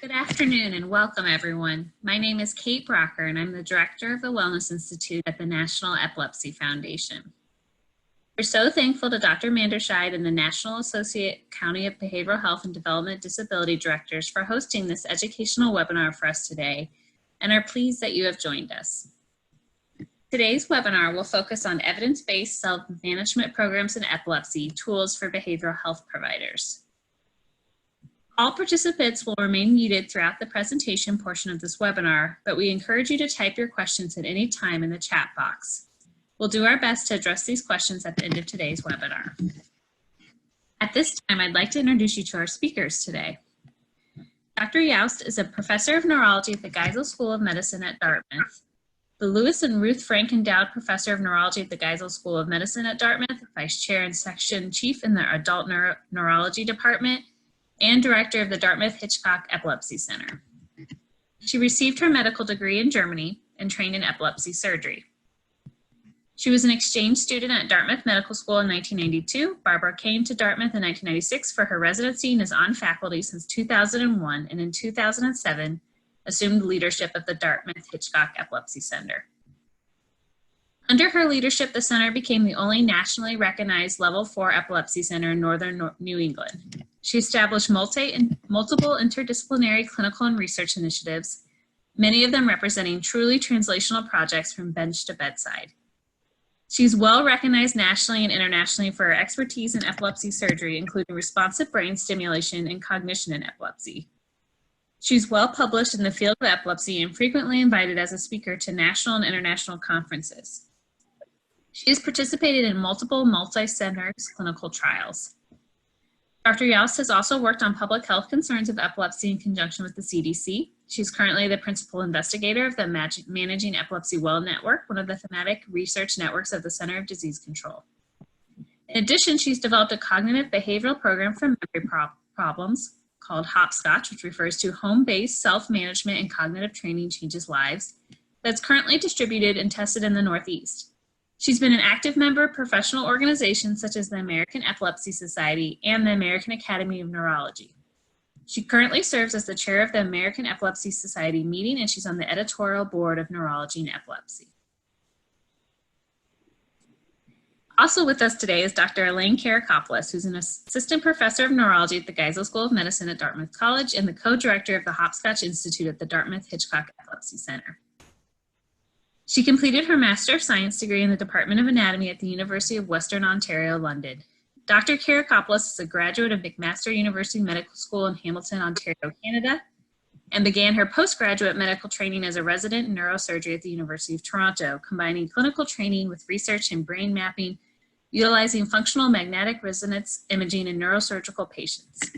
Good afternoon and welcome everyone. My name is Kate Brocker and I'm the Director of the Wellness Institute at the National Epilepsy Foundation. We're so thankful to Dr. Manderscheid and the National Associate County of Behavioral Health and Development Disability Directors for hosting this educational webinar for us today and are pleased that you have joined us. Today's webinar will focus on evidence-based self-management programs in epilepsy, tools for behavioral health providers. All participants will remain muted throughout the presentation portion of this webinar, but we encourage you to type your questions at any time in the chat box. We'll do our best to address these questions at the end of today's webinar. At this time, I'd like to introduce you to our speakers today. Dr. Youst is a professor of neurology at the Geisel School of Medicine at Dartmouth, the Lewis and Ruth Frank Endowed Professor of Neurology at the Geisel School of Medicine at Dartmouth, Vice Chair and Section Chief in the Adult Neurology Department, and Director of the Dartmouth-Hitchcock Epilepsy Center. She received her medical degree in Germany and trained in epilepsy surgery. She was an exchange student at Dartmouth Medical School in 1992. Barbara came to Dartmouth in 1996 for her residency and is on faculty since 2001, and in 2007 assumed leadership of the Dartmouth-Hitchcock Epilepsy Center. Under her leadership, the center became the only nationally recognized Level 4 epilepsy center in northern New England. She established multiple interdisciplinary clinical and research initiatives, many of them representing truly translational projects from bench to bedside. She's well recognized nationally and internationally for her expertise in epilepsy surgery, including responsive brain stimulation and cognition in epilepsy. She's well published in the field of epilepsy and frequently invited as a speaker to national and international conferences. She has participated in multiple multi-center clinical trials. Dr. Youst has also worked on public health concerns of epilepsy in conjunction with the CDC. She's currently the principal investigator of the Managing Epilepsy Well Network, one of the thematic research networks of the Center of Disease Control. In addition, she's developed a cognitive behavioral program for memory problems called Hopscotch, which refers to home-based self-management and cognitive training changes lives, that's currently distributed and tested in the Northeast. She's been an active member of professional organizations such as the American Epilepsy Society and the American Academy of Neurology. She currently serves as the chair of the American Epilepsy Society meeting, and she's on the editorial board of Neurology and Epilepsy. Also with us today is Dr. Elaine Karakopoulos, who's an assistant professor of neurology at the Geisel School of Medicine at Dartmouth College and the co-director of the Hopscotch Institute at the Dartmouth-Hitchcock Epilepsy Center. She completed her Master of Science degree in the Department of Anatomy at the University of Western Ontario, London. Dr. Karakopoulos is a graduate of McMaster University Medical School in Hamilton, Ontario, Canada, and began her postgraduate medical training as a resident in neurosurgery at the University of Toronto, combining clinical training with research in brain mapping, utilizing functional magnetic resonance imaging in neurosurgical patients.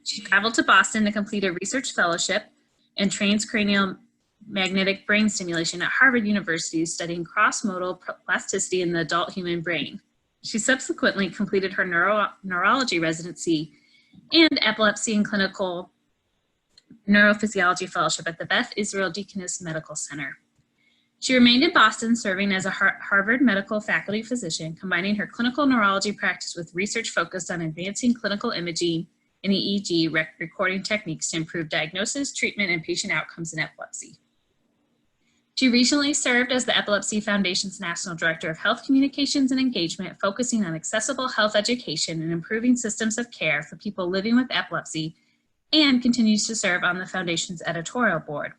She traveled to Boston to complete a research fellowship in transcranial magnetic brain stimulation at Harvard University, studying cross-modal plasticity in the adult human brain. She subsequently completed her neurology residency and epilepsy and clinical neurophysiology fellowship at the Beth Israel Deaconess Medical Center. She remained in Boston, serving as a Harvard medical faculty physician, combining her clinical neurology practice with research focused on advancing clinical imaging and EEG recording techniques to improve diagnosis, treatment, and patient outcomes in epilepsy. She recently served as the Epilepsy Foundation's National Director of Health Communications and Engagement, focusing on accessible health education and improving systems of care for people living with epilepsy, and continues to serve on the Foundation's editorial board.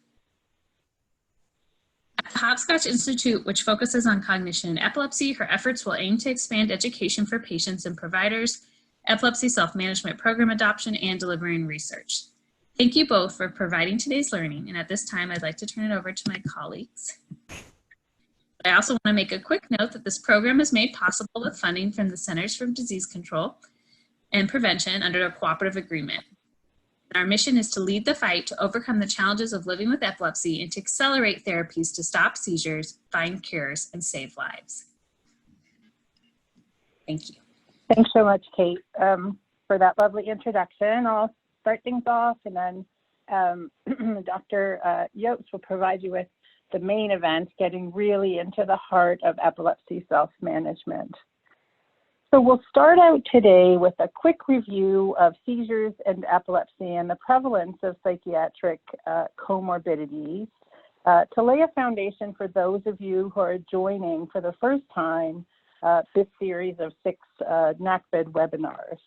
At the Hopscotch Institute, which focuses on cognition and epilepsy, her efforts will aim to expand education for patients and providers, epilepsy self-management program adoption, and delivering research. Thank you both for providing today's learning, and at this time I'd like to turn it over to my colleagues. I also want to make a quick note that this program is made possible with funding from the Centers for Disease Control and Prevention under a cooperative agreement. Our mission is to lead the fight to overcome the challenges of living with epilepsy and to accelerate therapies to stop seizures, find cures, and save lives. Thank you. Thanks so much, Kate, for that lovely introduction. I'll start things off, and then Dr. Youst will provide you with the main event, getting really into the heart of epilepsy self-management. So we'll start out today with a quick review of seizures and epilepsy and the prevalence of psychiatric comorbidities to lay a foundation for those of you who are joining for the first time this series of 6 NACBID webinars.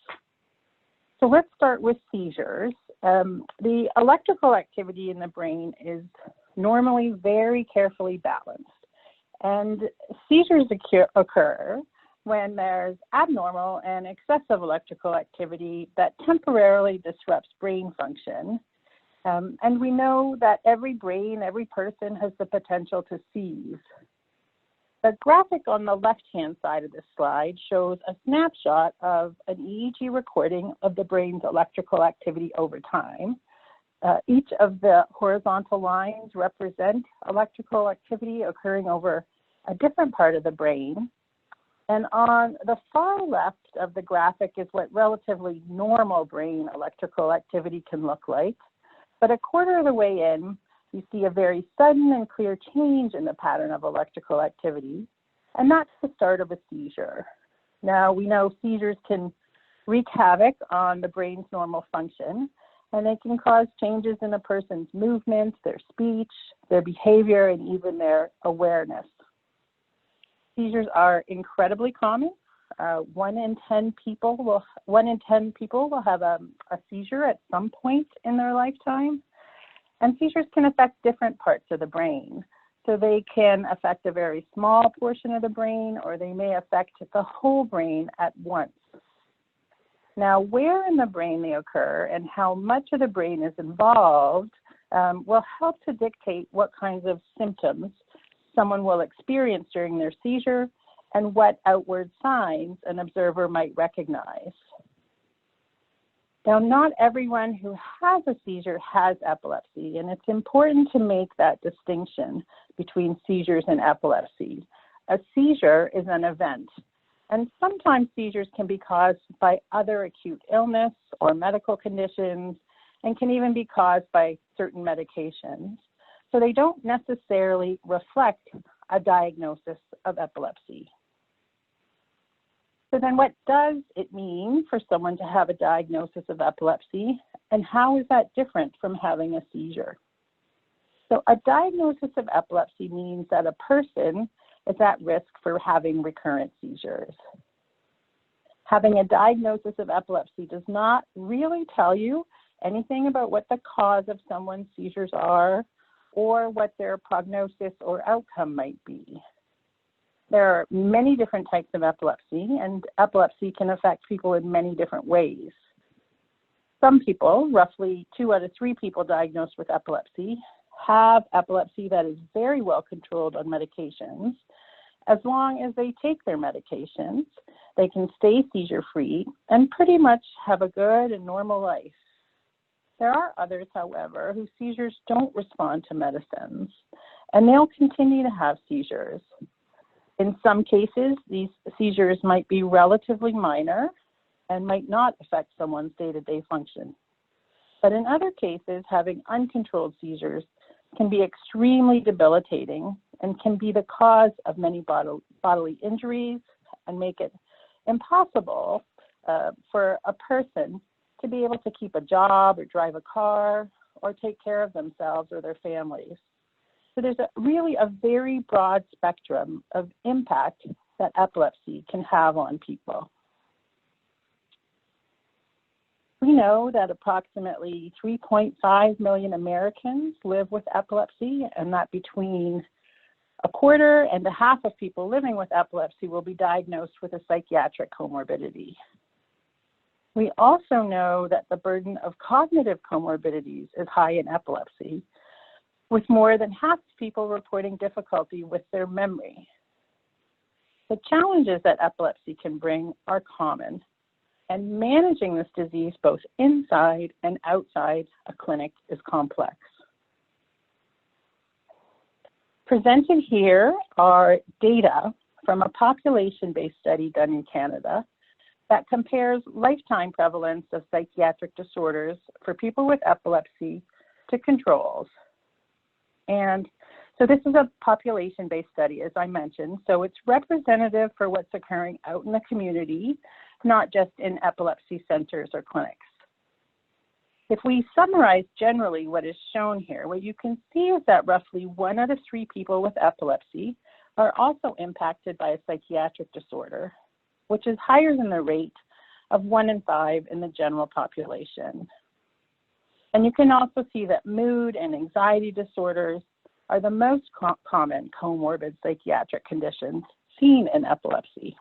So let's start with seizures. The electrical activity in the brain is normally very carefully balanced, and seizures occur when there's abnormal and excessive electrical activity that temporarily disrupts brain function. And we know that every person has the potential to seize. The graphic on the left-hand side of this slide shows a snapshot of an EEG recording of the brain's electrical activity over time. Each of the horizontal lines represent electrical activity occurring over a different part of the brain. And on the far left of the graphic is what relatively normal brain electrical activity can look like. But a quarter of the way in, you see a very sudden and clear change in the pattern of electrical activity, and that's the start of a seizure. Now, we know seizures can wreak havoc on the brain's normal function, and they can cause changes in a person's movements, their speech, their behavior, and even their awareness. Seizures are incredibly common. 1 in 10 people will have a seizure at some point in their lifetime. And seizures can affect different parts of the brain. So they can affect a very small portion of the brain, or they may affect the whole brain at once. Now, where in the brain they occur and how much of the brain is involved will help to dictate what kinds of symptoms someone will experience during their seizure and what outward signs an observer might recognize. Now, not everyone who has a seizure has epilepsy, and it's important to make that distinction between seizures and epilepsy. A seizure is an event, and sometimes seizures can be caused by other acute illness or medical conditions, and can even be caused by certain medications. So they don't necessarily reflect a diagnosis of epilepsy. So then what does it mean for someone to have a diagnosis of epilepsy, and how is that different from having a seizure? So a diagnosis of epilepsy means that a person is at risk for having recurrent seizures. Having a diagnosis of epilepsy does not really tell you anything about what the cause of someone's seizures are, or what their prognosis or outcome might be. There are many different types of epilepsy, and epilepsy can affect people in many different ways. Some people, roughly 2 out of 3 people diagnosed with epilepsy, have epilepsy that is very well controlled on medications. As long as they take their medications, they can stay seizure-free and pretty much have a good and normal life. There are others, however, whose seizures don't respond to medicines, and they'll continue to have seizures. In some cases, these seizures might be relatively minor and might not affect someone's day-to-day function. But in other cases, having uncontrolled seizures can be extremely debilitating and can be the cause of many bodily injuries and make it impossible for a person to be able to keep a job or drive a car or take care of themselves or their families. So there's really a very broad spectrum of impact that epilepsy can have on people. We know that approximately 3.5 million Americans live with epilepsy, and that between a quarter and a half of people living with epilepsy will be diagnosed with a psychiatric comorbidity. We also know that the burden of cognitive comorbidities is high in epilepsy, with more than half of people reporting difficulty with their memory. The challenges that epilepsy can bring are common, and managing this disease both inside and outside a clinic is complex. Presented here are data from a population-based study done in Canada that compares lifetime prevalence of psychiatric disorders for people with epilepsy to controls. And So this is a population-based study, as I mentioned, so it's representative for what's occurring out in the community, not just in epilepsy centers or clinics. If we summarize generally what is shown here, what you can see is that roughly 1 out of 3 people with epilepsy are also impacted by a psychiatric disorder, which is higher than the rate of 1 in 5 in the general population. And you can also see that mood and anxiety disorders are the most common comorbid psychiatric conditions seen in epilepsy.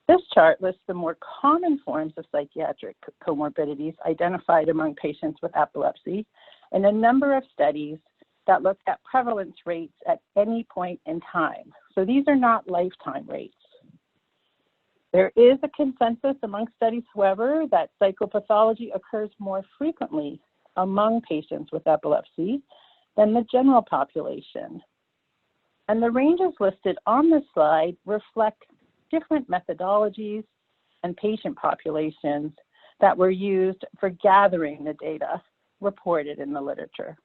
This chart lists the more common forms of psychiatric comorbidities identified among patients with epilepsy in a number of studies that look at prevalence rates at any point in time. So these are not lifetime rates. There is a consensus among studies, however, that psychopathology occurs more frequently among patients with epilepsy than the general population. And the ranges listed on this slide reflect different methodologies and patient populations that were used for gathering the data reported in the literature.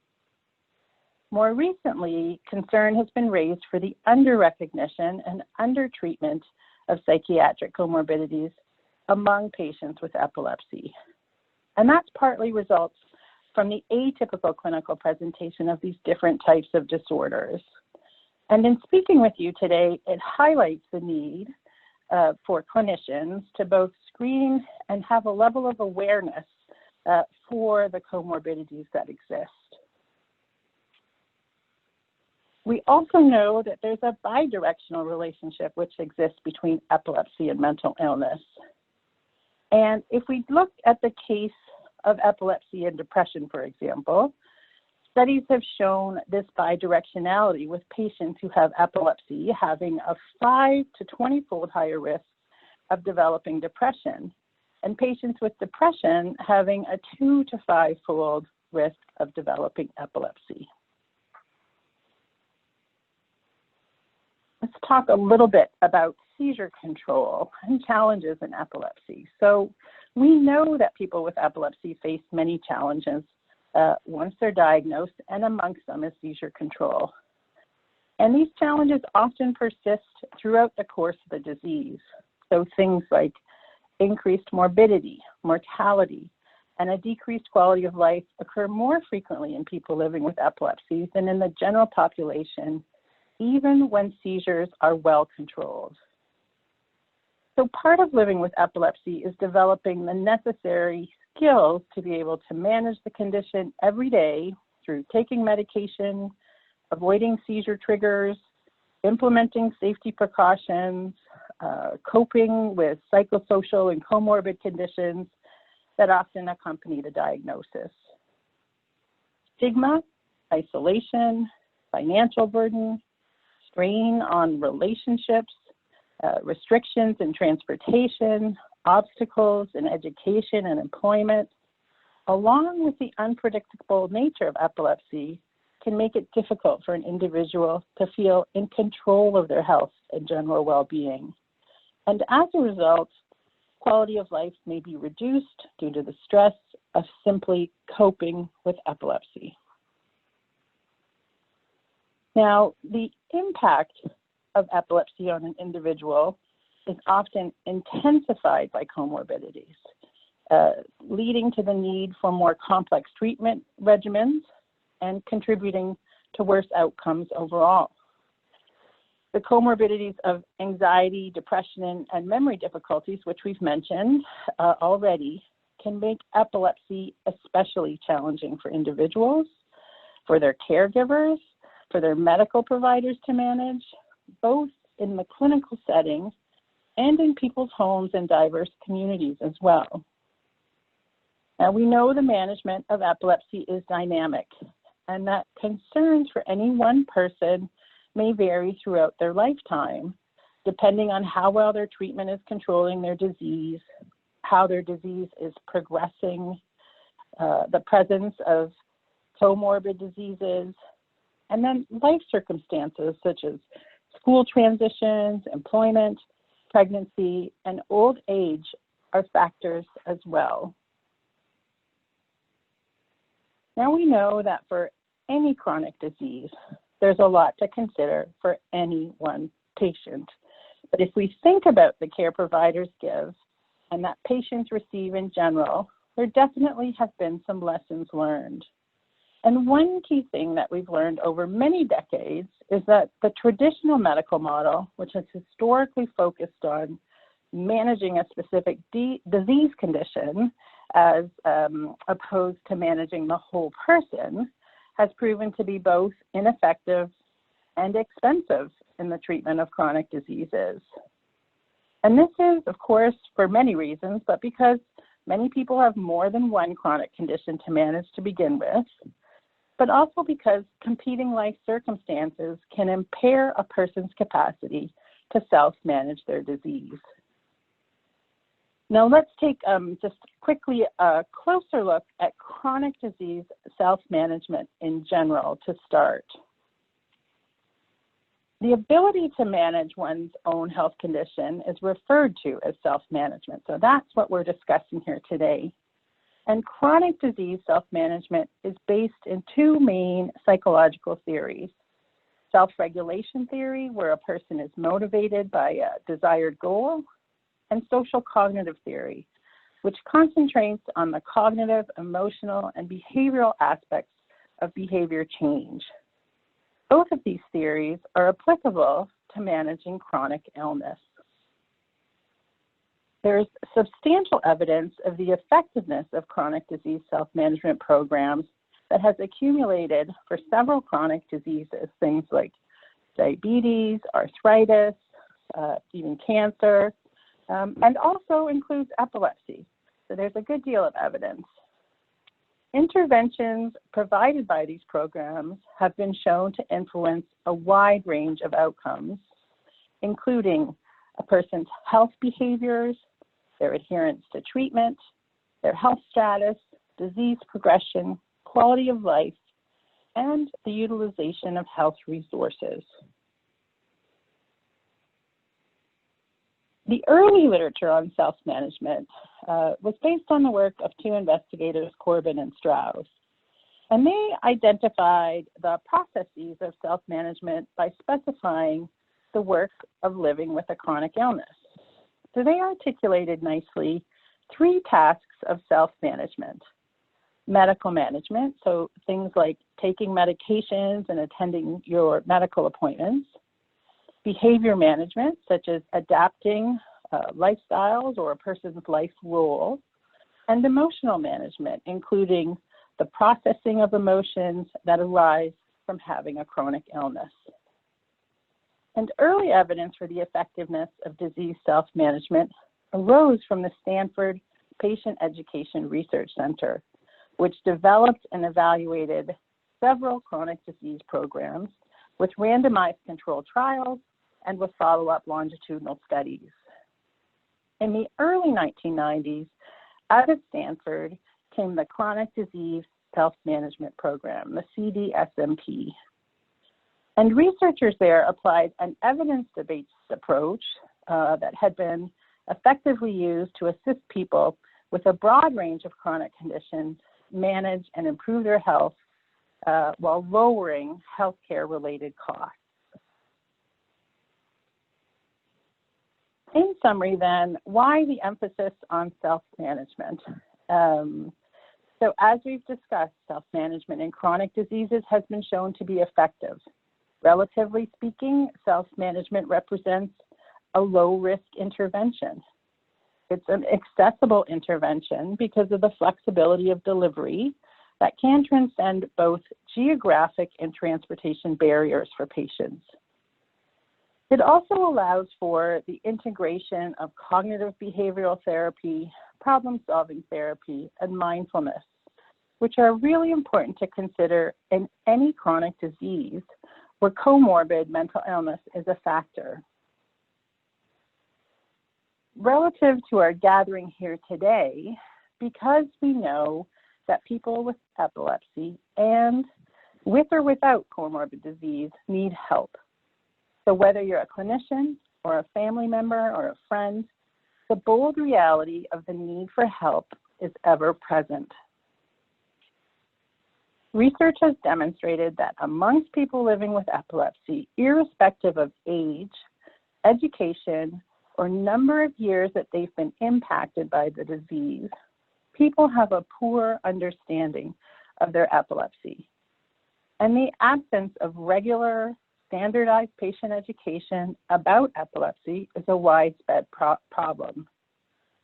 More recently, concern has been raised for the under-recognition and under-treatment of psychiatric comorbidities among patients with epilepsy. And that's partly results from the atypical clinical presentation of these different types of disorders. And in speaking with you today, it highlights the need for clinicians to both screen and have a level of awareness for the comorbidities that exist. We also know that there's a bidirectional relationship which exists between epilepsy and mental illness. And if we look at the case of epilepsy and depression, for example, studies have shown this bidirectionality with patients who have epilepsy having a 5 to 20-fold higher risk of developing depression, and patients with depression having a 2 to 5-fold risk of developing epilepsy. Let's talk a little bit about seizure control and challenges in epilepsy. So we know that people with epilepsy face many challenges once they're diagnosed, and amongst them is seizure control. And these challenges often persist throughout the course of the disease. So things like increased morbidity, mortality, and a decreased quality of life occur more frequently in people living with epilepsy than in the general population, even when seizures are well controlled. So part of living with epilepsy is developing the necessary skills to be able to manage the condition every day through taking medication, avoiding seizure triggers, implementing safety precautions, coping with psychosocial and comorbid conditions that often accompany the diagnosis. Stigma, isolation, financial burden, strain on relationships, restrictions in transportation, obstacles in education and employment, along with the unpredictable nature of epilepsy, can make it difficult for an individual to feel in control of their health and general well-being. And as a result, quality of life may be reduced due to the stress of simply coping with epilepsy. Now, the impact of epilepsy on an individual is often intensified by comorbidities, leading to the need for more complex treatment regimens and contributing to worse outcomes overall. The comorbidities of anxiety, depression, and memory difficulties, which we've mentioned already, can make epilepsy especially challenging for individuals, for their caregivers, for their medical providers to manage, both in the clinical setting and in people's homes and diverse communities as well. Now, we know the management of epilepsy is dynamic, and that concerns for any one person may vary throughout their lifetime, depending on how well their treatment is controlling their disease, how their disease is progressing, the presence of comorbid diseases, and then life circumstances such as school transitions, employment, pregnancy, and old age are factors as well. Now we know that for any chronic disease, there's a lot to consider for any one patient. But if we think about the care providers give and that patients receive in general, there definitely have been some lessons learned. And one key thing that we've learned over many decades is that the traditional medical model, which has historically focused on managing a specific disease condition as opposed to managing the whole person, has proven to be both ineffective and expensive in the treatment of chronic diseases. And this is, of course, for many reasons, but because many people have more than one chronic condition to manage to begin with, but also because competing life circumstances can impair a person's capacity to self-manage their disease. Now let's take just quickly a closer look at chronic disease self-management in general to start. The ability to manage one's own health condition is referred to as self-management. So that's what we're discussing here today. And chronic disease self-management is based in two main psychological theories. Self-regulation theory, where a person is motivated by a desired goal, and social cognitive theory, which concentrates on the cognitive, emotional, and behavioral aspects of behavior change. Both of these theories are applicable to managing chronic illness. There's substantial evidence of the effectiveness of chronic disease self-management programs that has accumulated for several chronic diseases, things like diabetes, arthritis, even cancer, and also includes epilepsy. So there's a good deal of evidence. Interventions provided by these programs have been shown to influence a wide range of outcomes, including a person's health behaviors, their adherence to treatment, their health status, disease progression, quality of life, and the utilization of health resources. The early literature on self-management was based on the work of two investigators, Corbin and Strauss. And they identified the processes of self-management by specifying the work of living with a chronic illness. So they articulated nicely three tasks of self-management. Medical management, so things like taking medications and attending your medical appointments. Behavior management, such as adapting lifestyles or a person's life role, and emotional management, including the processing of emotions that arise from having a chronic illness. And early evidence for the effectiveness of disease self-management arose from the Stanford Patient Education Research Center, which developed and evaluated several chronic disease programs with randomized controlled trials and with follow-up longitudinal studies. In the early 1990s, out of Stanford came the Chronic Disease Self-Management Program, the CDSMP. And researchers there applied an evidence-based approach that had been effectively used to assist people with a broad range of chronic conditions manage and improve their health while lowering healthcare-related costs. In summary then, why the emphasis on self-management? So as we've discussed, self-management in chronic diseases has been shown to be effective. Relatively speaking, self-management represents a low-risk intervention. It's an accessible intervention because of the flexibility of delivery that can transcend both geographic and transportation barriers for patients. It also allows for the integration of cognitive behavioral therapy, problem-solving therapy, and mindfulness, which are really important to consider in any chronic disease where comorbid mental illness is a factor. Relative to our gathering here today, because we know that people with epilepsy and with or without comorbid disease need help. So whether you're a clinician or a family member or a friend, the bold reality of the need for help is ever present. Research has demonstrated that amongst people living with epilepsy, irrespective of age, education, or number of years that they've been impacted by the disease, people have a poor understanding of their epilepsy. And the absence of regular, standardized patient education about epilepsy is a widespread problem.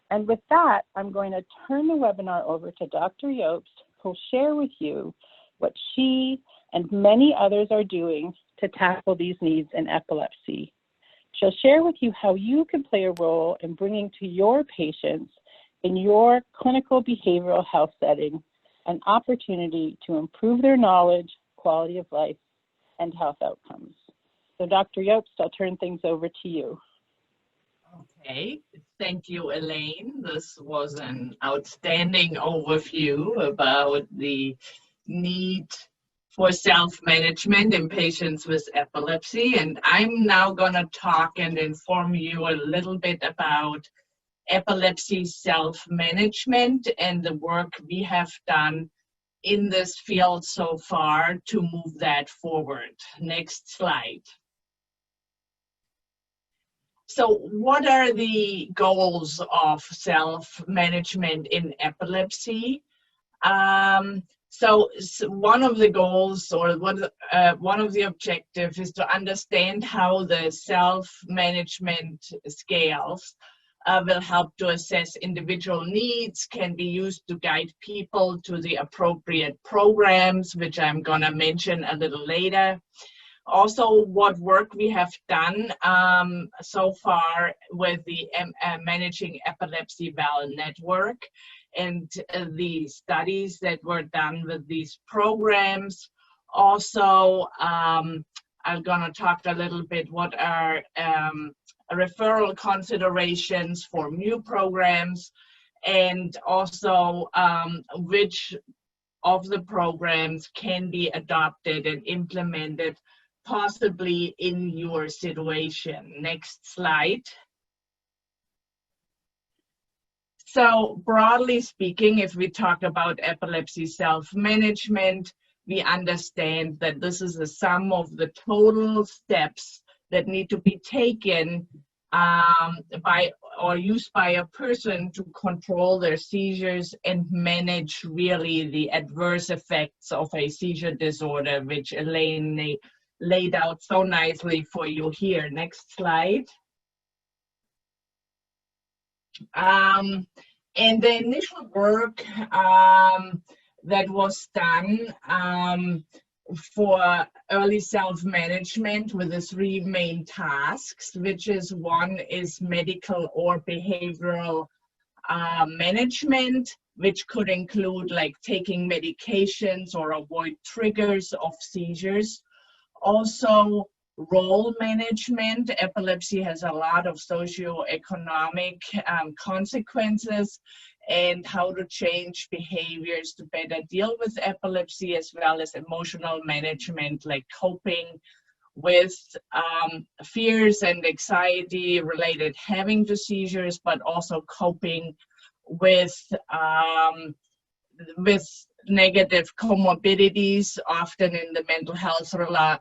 And with that, I'm going to turn the webinar over to Dr. Jobst, who'll share with you what she and many others are doing to tackle these needs in epilepsy. She'll share with you how you can play a role in bringing to your patients in your clinical behavioral health setting an opportunity to improve their knowledge, quality of life, and health outcomes. So Dr. Jobst, I'll turn things over to you. Okay, thank you, Elaine. This was an outstanding overview about the need for self-management in patients with epilepsy. And I'm now going to talk and inform you a little bit about epilepsy self-management and the work we have done in this field so far to move that forward. Next slide. So what are the goals of self-management in epilepsy? So one of the goals or one of the objectives is to understand how the self-management scales will help to assess individual needs, can be used to guide people to the appropriate programs, which I'm going to mention a little later. Also, what work we have done so far with the Managing Epilepsy Network and the studies that were done with these programs. Also, I'm going to talk a little bit what are referral considerations for new programs, and also which of the programs can be adopted and implemented possibly in your situation. Next slide. So broadly speaking, if we talk about epilepsy self-management, we understand that this is the sum of the total steps that need to be taken by or used by a person to control their seizures and manage really the adverse effects of a seizure disorder, which Elaine laid out so nicely for you here. Next slide. And the initial work that was done for early self-management with the three main tasks, which is one is medical or behavioral management, which could include like taking medications or avoid triggers of seizures. Also, role management. Epilepsy has a lot of socioeconomic consequences, and how to change behaviors to better deal with epilepsy, as well as emotional management, like coping with fears and anxiety related having to seizures, but also coping with negative comorbidities, often in the mental health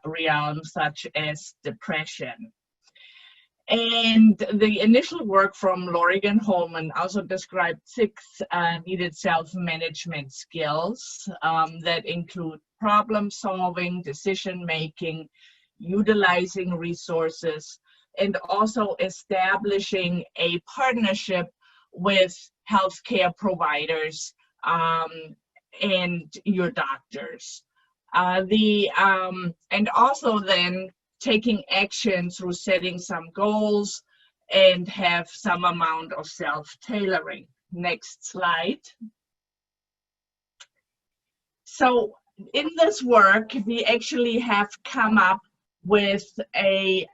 realm, such as depression. And the initial work from Lorigan Holman also described 6 needed self-management skills that include problem solving, decision making, utilizing resources, and also establishing a partnership with healthcare providers and your doctors. And also then taking action through setting some goals and have some amount of self-tailoring. Next slide. So in this work, we actually have come up with a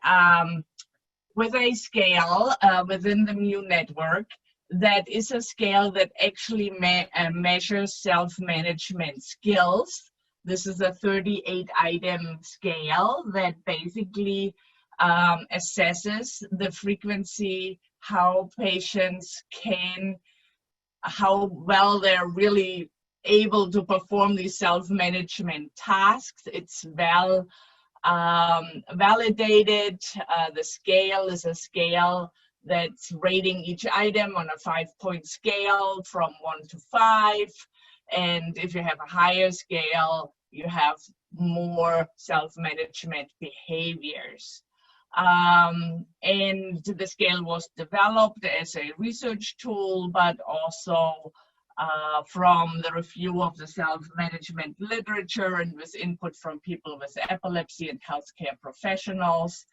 scale within the MU network that is a scale that actually measures self-management skills. This is a 38-item scale that basically assesses the frequency, how patients how well they're really able to perform these self-management tasks. It's well validated. The scale is a scale that's rating each item on a 5-point scale from 1 to 5. And if you have a higher scale, you have more self-management behaviors. And the scale was developed as a research tool, but also from the review of the self-management literature and with input from people with epilepsy and healthcare professionals.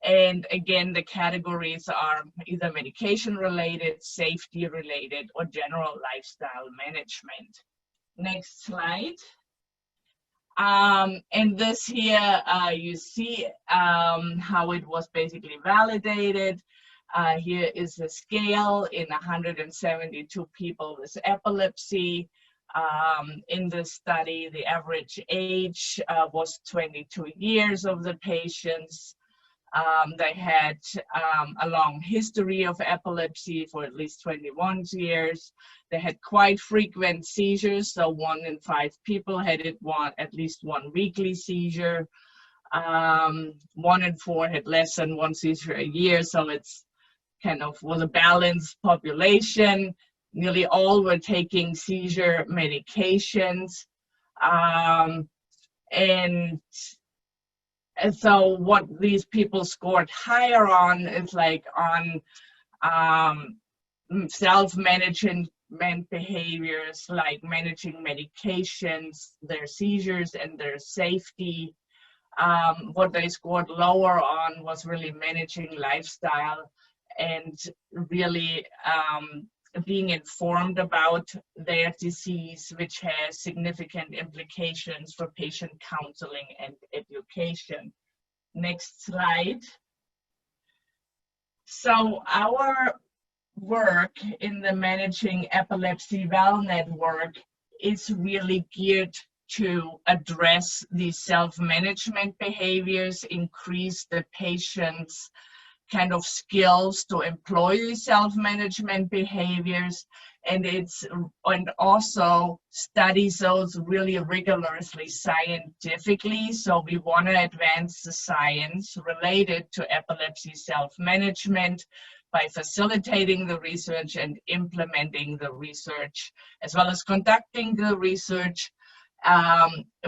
And again, the categories are either medication related, safety related, or general lifestyle management. Next slide. And this here, you see how it was basically validated. Here is the scale in 172 people with epilepsy. In this study, the average age was 22 years of the patients. They had a long history of epilepsy for at least 21 years. They had quite frequent seizures, so 1 in 5 people had at least one weekly seizure. 1 in 4 had less than 1 seizure a year, so it's kind of was a balanced population. Nearly all were taking seizure medications. And so what these people scored higher on is like on self-management behaviors, like managing medications, their seizures, and their safety. What they scored lower on was really managing lifestyle and really being informed about their disease, which has significant implications for patient counseling and education. Next slide. So our work in the Managing Epilepsy Well Network is really geared to address these self-management behaviors, increase the patient's kind of skills to employ these self-management behaviors, and also studies those really rigorously scientifically. So we want to advance the science related to epilepsy self-management by facilitating the research and implementing the research, as well as conducting the research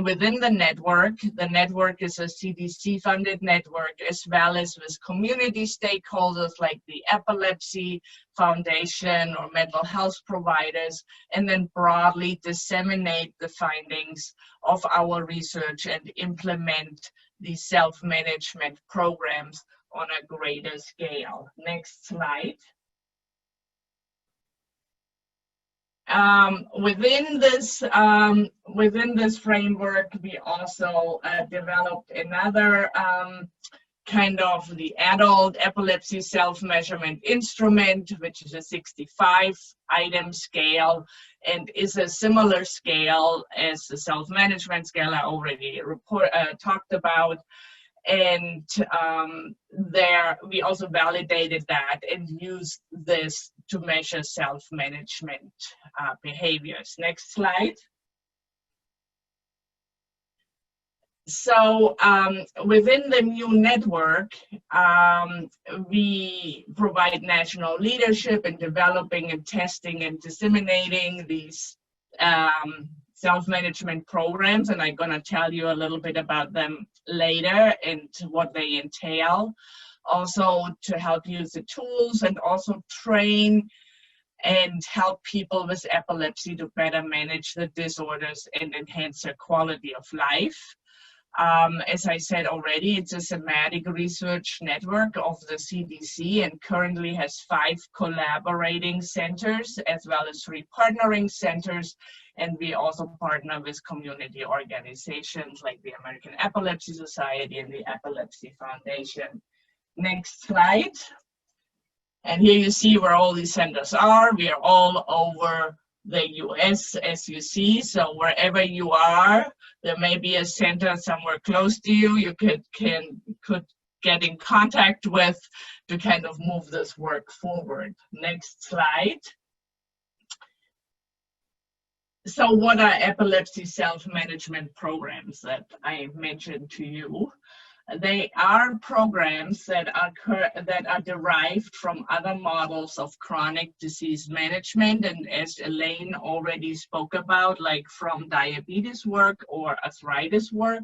within the network. The network is a CDC-funded network, as well as with community stakeholders like the Epilepsy Foundation or mental health providers, and then broadly disseminate the findings of our research and implement these self-management programs on a greater scale. Next slide. Within this framework, we also developed another kind of the adult epilepsy self-measurement instrument, which is a 65-item scale and is a similar scale as the self-management scale I already talked about. And there we also validated that and used this to measure self-management behaviors. Next slide. So within the new network, we provide national leadership in developing and testing and disseminating these self-management programs, and I'm going to tell you a little bit about them later and what they entail. Also to help use the tools and also train and help people with epilepsy to better manage the disorders and enhance their quality of life. As I said already, it's a thematic research network of the CDC and currently has 5 collaborating centers as well as 3 partnering centers. And we also partner with community organizations like the American Epilepsy Society and the Epilepsy Foundation. Next slide. And here you see where all these centers are. We are all over the US, as you see. So wherever you are, there may be a center somewhere close to you. You could get in contact with to kind of move this work forward. Next slide. So what are epilepsy self-management programs that I mentioned to you? They are programs that are derived from other models of chronic disease management, and as Elaine already spoke about, like from diabetes work or arthritis work.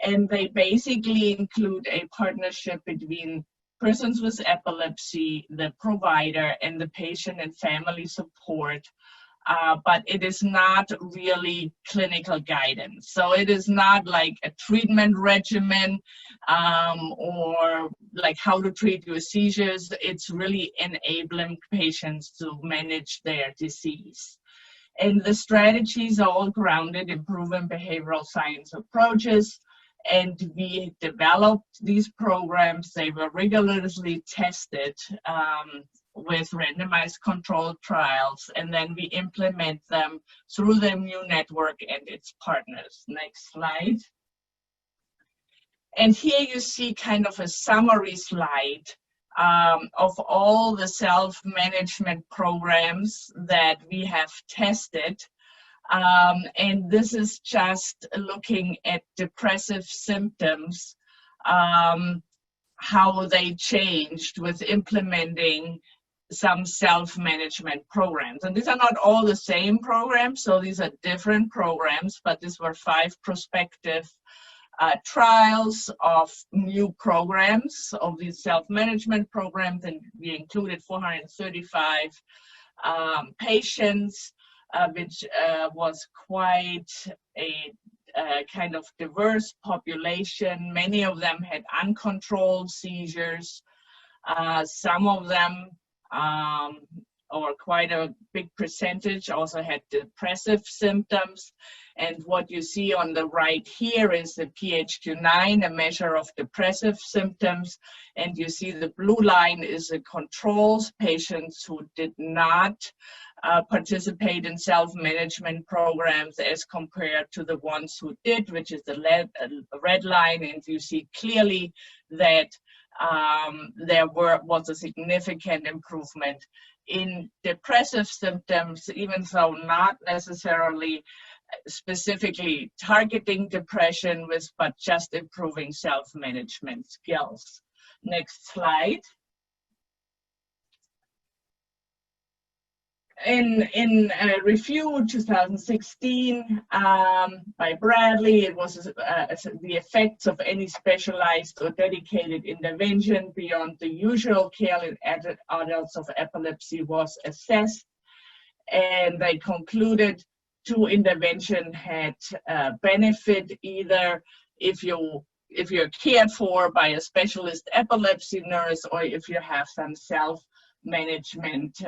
And they basically include a partnership between persons with epilepsy, the provider, and the patient and family support. But it is not really clinical guidance. So it is not like a treatment regimen or like how to treat your seizures. It's really enabling patients to manage their disease. And the strategies are all grounded in proven behavioral science approaches. And we developed these programs. They were rigorously tested with randomized controlled trials, and then we implement them through the Mu Network and its partners. Next slide. And here you see kind of a summary slide of all the self-management programs that we have tested. And this is just looking at depressive symptoms, how they changed with implementing some self-management programs. And these are not all the same programs, so these are different programs, but these were 5 prospective trials of new programs, of these self-management programs, and we included 435 patients, which was quite a kind of diverse population. Many of them had uncontrolled seizures. Some of them, or quite a big percentage, also had depressive symptoms. And what you see on the right here is the PHQ-9, a measure of depressive symptoms. And you see the blue line is the controls, patients who did not participate in self-management programs as compared to the ones who did, which is the red line. And you see clearly that there was a significant improvement in depressive symptoms, even though not necessarily specifically targeting depression but just improving self-management skills. Next slide. In a review 2016 by Bradley, it was the effects of any specialized or dedicated intervention beyond the usual care in adults of epilepsy was assessed, and they concluded 2 interventions had benefit, either if you're cared for by a specialist epilepsy nurse or if you have some self-management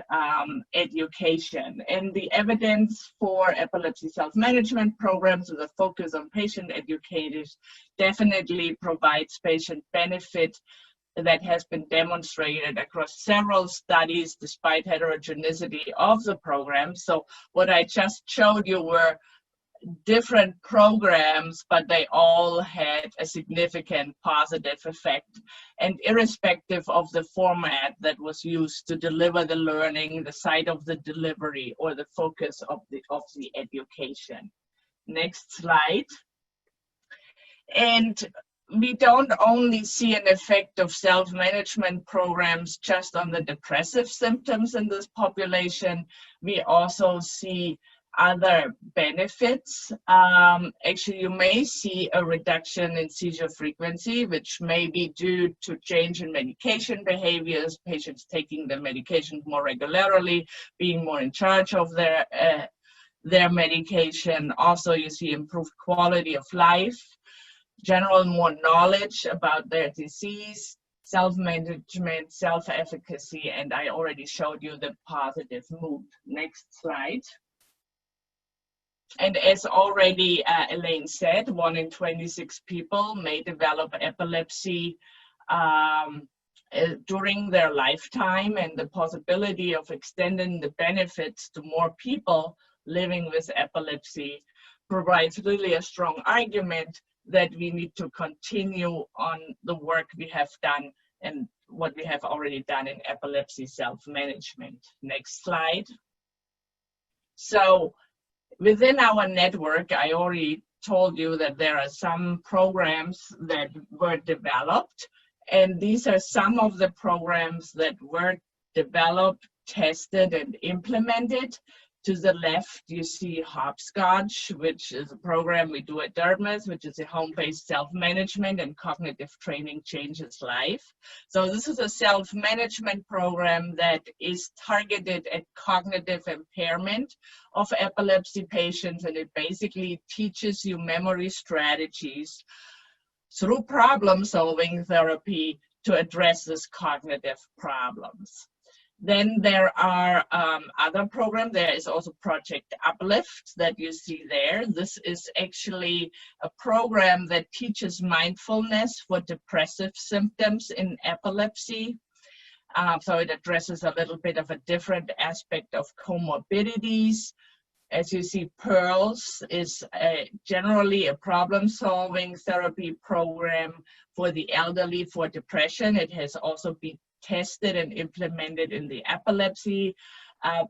education. And the evidence for epilepsy self-management programs with a focus on patient educators definitely provides patient benefit that has been demonstrated across several studies despite heterogeneity of the program. So what I just showed you were different programs, but they all had a significant positive effect. And irrespective of the format that was used to deliver the learning, the site of the delivery, or the focus of the education. Next slide. And we don't only see an effect of self-management programs just on the depressive symptoms in this population, we also see other benefits. Actually, you may see a reduction in seizure frequency, which may be due to change in medication behaviors, patients taking their medications more regularly, being more in charge of their medication. Also, you see improved quality of life, general more knowledge about their disease, self-management, self-efficacy, and I already showed you the positive mood. Next slide. And as already Elaine said, 1 in 26 people may develop epilepsy during their lifetime, and the possibility of extending the benefits to more people living with epilepsy provides really a strong argument that we need to continue on the work we have done and what we have already done in epilepsy self-management. Next slide. So Within our network, I already told you that there are some programs that were developed, and these are some of the programs that were developed, tested, and implemented. To the left, you see Hopscotch, which is a program we do at Dartmouth, which is a home-based self-management and cognitive training changes life. So this is a self-management program that is targeted at cognitive impairment of epilepsy patients, and it basically teaches you memory strategies through problem-solving therapy to address these cognitive problems. Then there are other programs. There is also Project Uplift that you see there. This is actually a program that teaches mindfulness for depressive symptoms in epilepsy. So it addresses a little bit of a different aspect of comorbidities. As you see, PEARLS is generally a problem-solving therapy program for the elderly for depression. It has also been tested and implemented in the epilepsy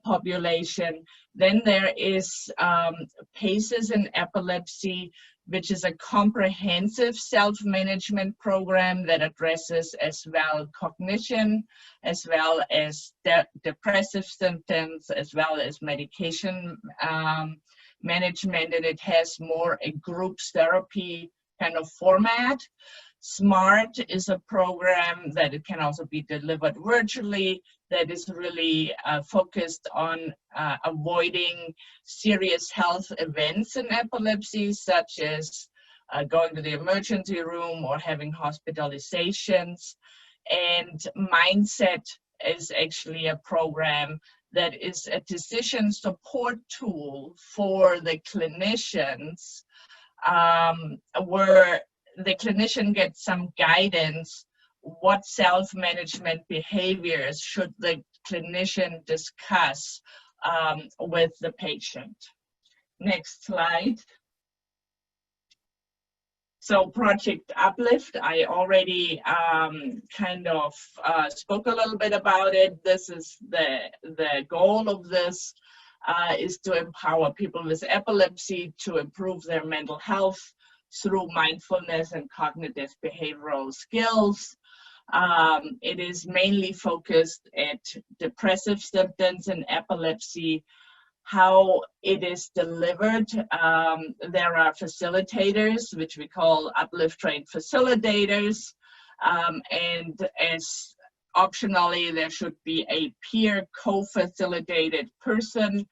population. Then there is PACES in epilepsy, which is a comprehensive self-management program that addresses as well cognition, as well as depressive symptoms, as well as medication management, and it has more a groups therapy kind of format. SMART is a program that it can also be delivered virtually, that is really focused on avoiding serious health events in epilepsy, such as going to the emergency room or having hospitalizations. And Mindset is actually a program that is a decision support tool for the clinicians, where the clinician gets some guidance. What self-management behaviors should the clinician discuss with the patient? Next slide. So Project Uplift, I already kind of spoke a little bit about it. This is the goal of this is to empower people with epilepsy to improve their mental health through mindfulness and cognitive behavioral skills. It is mainly focused at depressive symptoms in epilepsy, how it is delivered. There are facilitators, which we call Uplift trained facilitators, and as optionally, there should be a peer co-facilitated person,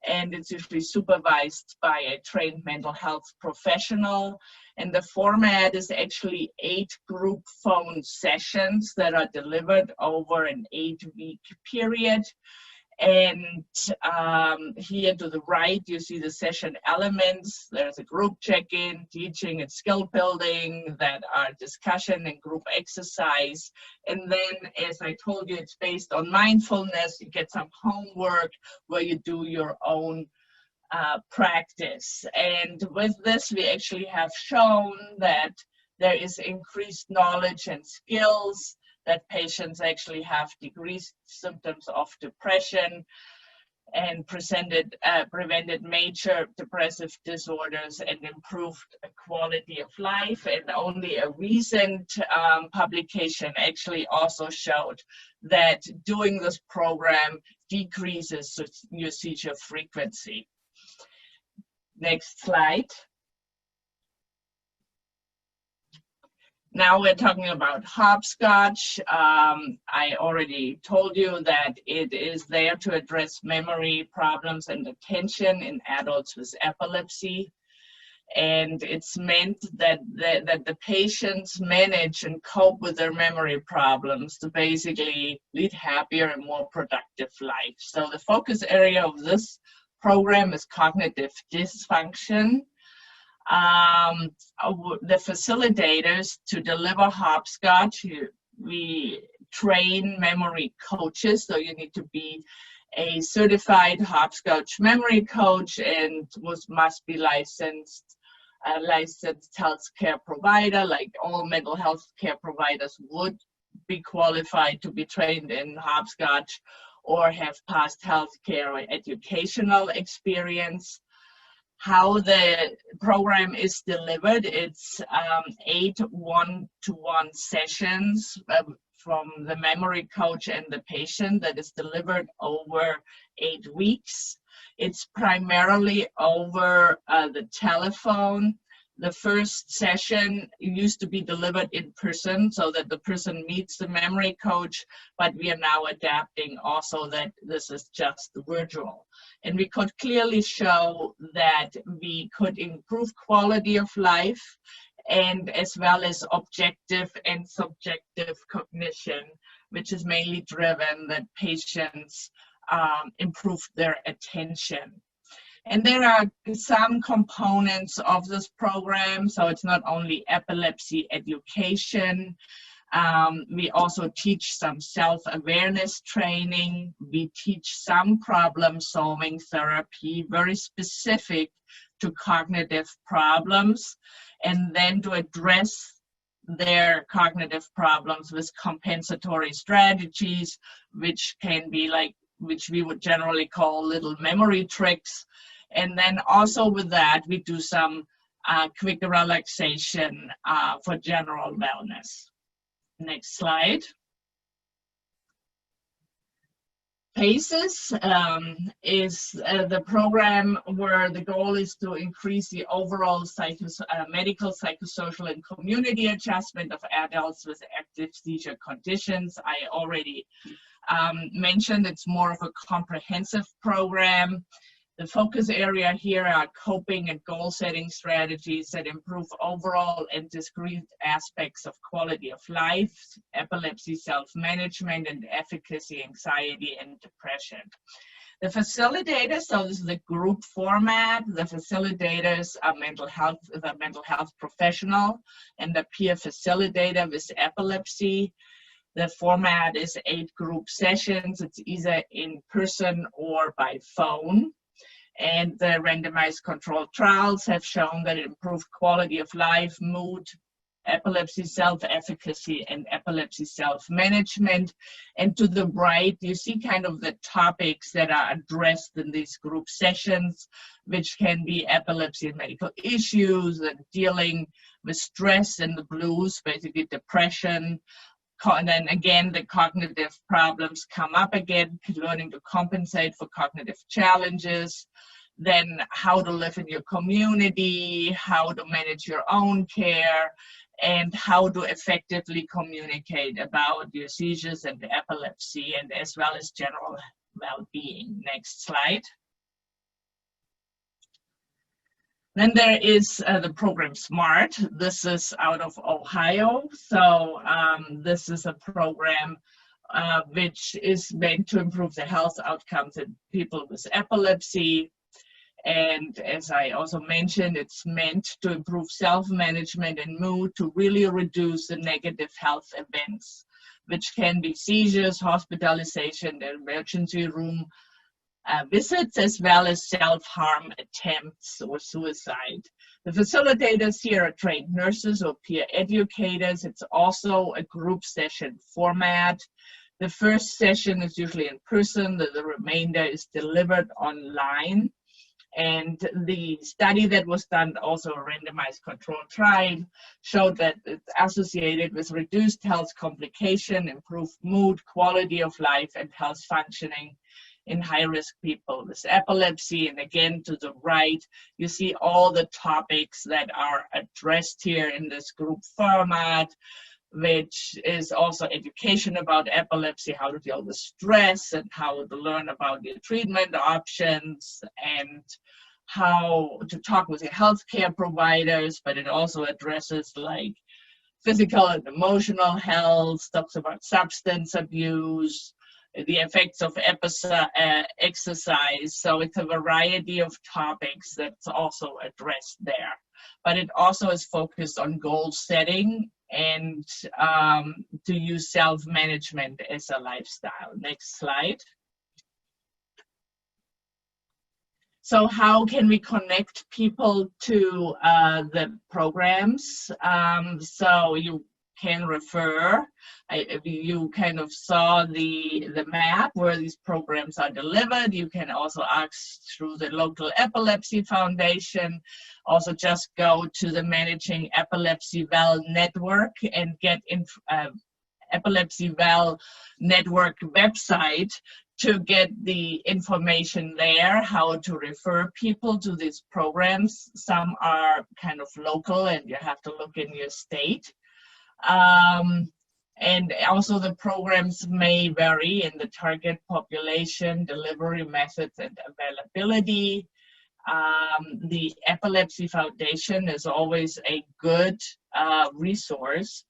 and it's usually supervised by a trained mental health professional. And the format is actually 8 group phone sessions that are delivered over an 8-week period. And here to the right, you see the session elements. There's a group check-in, teaching and skill building, that are discussion and group exercise. And then, as I told you, it's based on mindfulness. You get some homework where you do your own practice. And with this, we actually have shown that there is increased knowledge and skills, that patients actually have decreased symptoms of depression and prevented major depressive disorders and improved quality of life. And only a recent publication actually also showed that doing this program decreases your seizure frequency. Next slide. Now we're talking about Hopscotch. I already told you that it is there to address memory problems and attention in adults with epilepsy. And it's meant that the patients manage and cope with their memory problems to basically lead happier and more productive life. So the focus area of this program is cognitive dysfunction. The facilitators to deliver Hopscotch, we train memory coaches, so you need to be a certified Hopscotch memory coach and must be licensed healthcare provider, like all mental health care providers would be qualified to be trained in Hopscotch, or have past healthcare or educational experience. How the program is delivered, it's 8 one-to-one sessions from the memory coach and the patient that is delivered over 8 weeks. It's primarily over the telephone. The first session used to be delivered in person so that the person meets the memory coach, but we are now adapting also that this is just virtual. And we could clearly show that we could improve quality of life and as well as objective and subjective cognition, which is mainly driven that patients improve their attention. And there are some components of this program, so it's not only epilepsy education. We also teach some self-awareness training. We teach some problem-solving therapy, very specific to cognitive problems, and then to address their cognitive problems with compensatory strategies, which can be like, which we would generally call little memory tricks. And then also with that, we do some quick relaxation for general wellness. Next slide. PACES is the program where the goal is to increase the overall medical, psychosocial, and community adjustment of adults with active seizure conditions. I already mentioned it's more of a comprehensive program. The focus area here are coping and goal-setting strategies that improve overall and discrete aspects of quality of life, epilepsy self-management, and efficacy, anxiety, and depression. The facilitators, so this is the group format. The facilitators are the mental health professional and the peer facilitator with epilepsy. The format is 8 group sessions. It's either in person or by phone. And the randomized controlled trials have shown that it improved quality of life, mood, epilepsy self-efficacy, and epilepsy self-management. And to the right, you see kind of the topics that are addressed in these group sessions, which can be epilepsy and medical issues, and dealing with stress and the blues, basically depression. And then again, the cognitive problems come up again, learning to compensate for cognitive challenges, then how to live in your community, how to manage your own care, and how to effectively communicate about your seizures and epilepsy, and as well as general well-being. Next slide. Then there is the program SMART. This is out of Ohio. So this is a program which is meant to improve the health outcomes in people with epilepsy. And as I also mentioned, it's meant to improve self-management and mood to really reduce the negative health events, which can be seizures, hospitalization, emergency room visits, as well as self-harm attempts or suicide. The facilitators here are trained nurses or peer educators. It's also a group session format. The first session is usually in person, the remainder is delivered online. And the study that was done, also a randomized controlled trial, showed that it's associated with reduced health complication, improved mood, quality of life, and health functioning in high-risk people with epilepsy. And again, to the right, you see all the topics that are addressed here in this group format, which is also education about epilepsy, how to deal with stress, and how to learn about your treatment options, and how to talk with your healthcare providers. But it also addresses like physical and emotional health, talks about substance abuse, the effects of exercise. So it's a variety of topics that's also addressed there. But it also is focused on goal setting and to use self-management as a lifestyle. Next slide. So how can we connect people to the programs? So you can refer. You kind of saw the map where these programs are delivered. You can also ask through the local Epilepsy Foundation. Also just go to the Managing Epilepsy Network and get Epilepsy Network website to get the information there, how to refer people to these programs. Some are kind of local and you have to look in your state. And also the programs may vary in the target population, delivery methods, and availability. The Epilepsy Foundation is always a good resource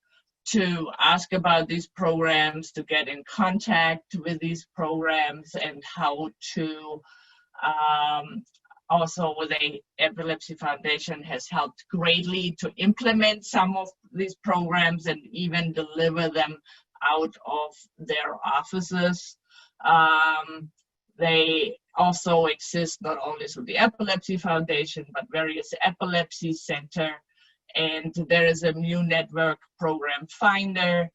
to ask about these programs, to get in contact with these programs, and how to also the Epilepsy Foundation has helped greatly to implement some of these programs and even deliver them out of their offices. They also exist not only through the Epilepsy Foundation, but various epilepsy center. And there is a new network program finder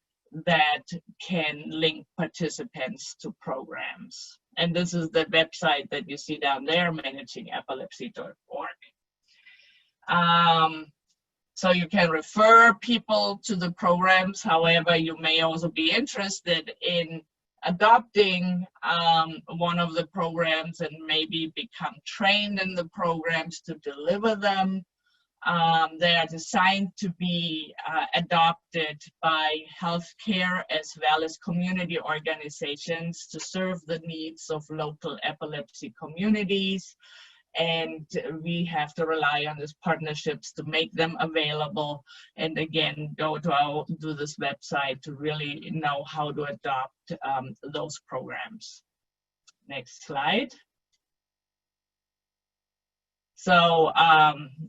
that can link participants to programs. And this is the website that you see down there, managingepilepsy.org. So you can refer people to the programs. However, you may also be interested in adopting one of the programs and maybe become trained in the programs to deliver them. They are designed to be adopted by healthcare as well as community organizations to serve the needs of local epilepsy communities. And we have to rely on these partnerships to make them available. And again, go to this website to really know how to adopt those programs. Next slide. So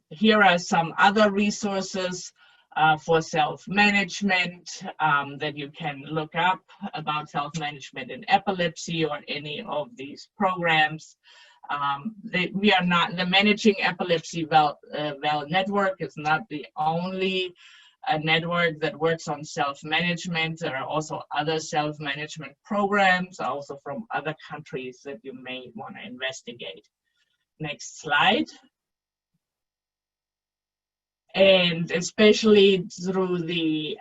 here are some other resources for self-management that you can look up about self-management in epilepsy or any of these programs. We are not, the Managing Epilepsy Network is not the only network that works on self-management. There are also other self-management programs, also from other countries that you may want to investigate. Next slide. And especially through the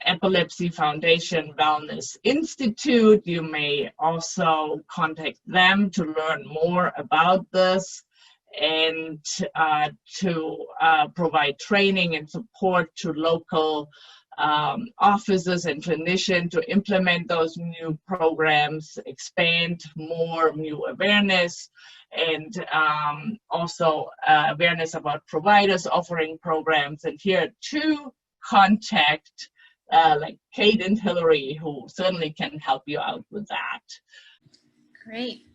Epilepsy Foundation Wellness Institute, you may also contact them to learn more about this and to provide training and support to local offices and clinicians to implement those new programs, expand more new awareness, and also awareness about providers offering programs. And here to contact like Kate and Hillary, who certainly can help you out with that. Great.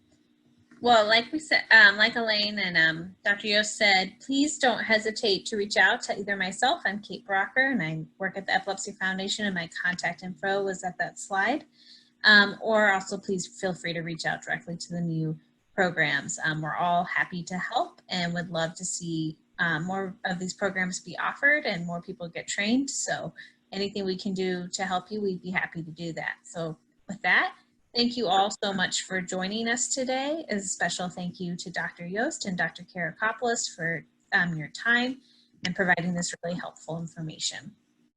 Well, like we said, like Elaine and Dr. Yost said, please don't hesitate to reach out to either myself. I'm Kate Brocker, and I work at the Epilepsy Foundation, and my contact info was at that slide. Or also please feel free to reach out directly to the new programs. We're all happy to help and would love to see more of these programs be offered and more people get trained. So anything we can do to help you, we'd be happy to do that. So with that, thank you all so much for joining us today. A special thank you to Dr. Yost and Dr. Karakopoulos for your time and providing this really helpful information.